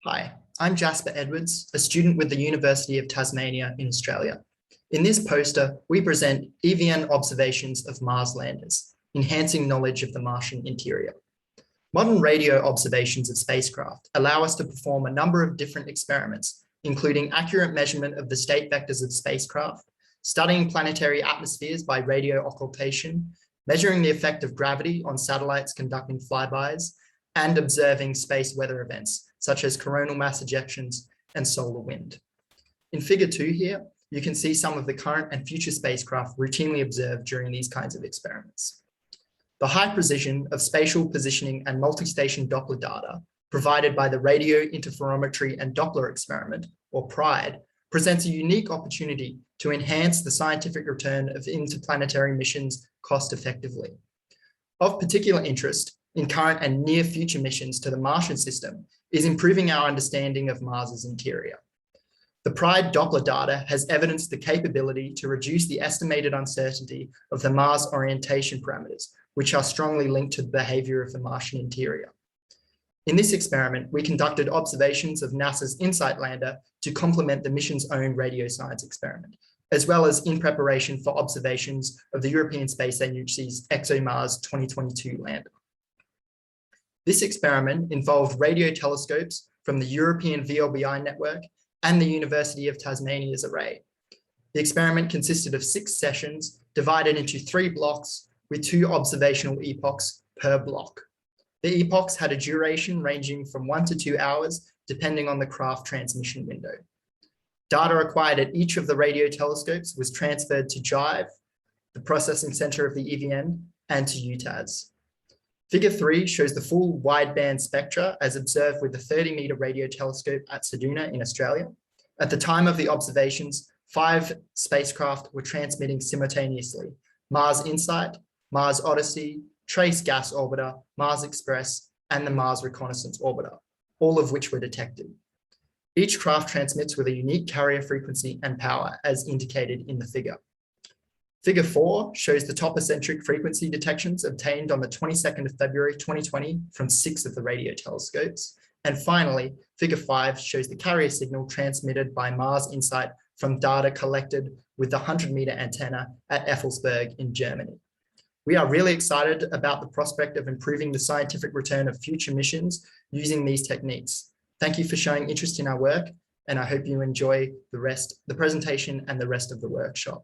Hi, I'm Jasper Edwards, a student with the University of Tasmania in Australia. In this poster, we present EVN observations of Mars landers, enhancing knowledge of the Martian interior. Modern radio observations of spacecraft allow us to perform a number of different experiments, including accurate measurement of the state vectors of spacecraft, studying planetary atmospheres by radio occultation, measuring the effect of gravity on satellites conducting flybys, and observing space weather events, such as coronal mass ejections and solar wind. In figure 2 here, you can see some of the current and future spacecraft routinely observed during these kinds of experiments. The high precision of spatial positioning and multi-station Doppler data provided by the Radio Interferometry and Doppler Experiment, or PRIDE, presents a unique opportunity to enhance the scientific return of interplanetary missions cost-effectively. Of particular interest in current and near future missions to the Martian system is improving our understanding of Mars's interior. The PRIDE Doppler data has evidenced the capability to reduce the estimated uncertainty of the Mars orientation parameters, which are strongly linked to the behavior of the Martian interior. In this experiment, we conducted observations of NASA's InSight lander to complement the mission's own radio science experiment, as well as in preparation for observations of the European Space Agency's ExoMars 2022 lander. This experiment involved radio telescopes from the European VLBI network and the University of Tasmania's array. The experiment consisted of 6 sessions divided into 3 blocks with 2 observational epochs per block. The epochs had a duration ranging from 1 to 2 hours, depending on the craft transmission window. Data acquired at each of the radio telescopes was transferred to JIVE, the processing center of the EVN, and to UTAS. Figure 3 shows the full wideband spectra as observed with the 30-meter radio telescope at Ceduna in Australia. At the time of the observations, 5 spacecraft were transmitting simultaneously: Mars InSight, Mars Odyssey, Trace Gas Orbiter, Mars Express, and the Mars Reconnaissance Orbiter, all of which were detected. Each craft transmits with a unique carrier frequency and power as indicated in the figure. Figure 4 shows the topocentric frequency detections obtained on the 22nd of February 2020 from 6 of the radio telescopes. And finally, figure 5 shows the carrier signal transmitted by Mars InSight from data collected with the 100-meter antenna at Effelsberg in Germany. We are really excited about the prospect of improving the scientific return of future missions using these techniques. Thank you for showing interest in our work, and I hope you enjoy the presentation and the rest of the workshop.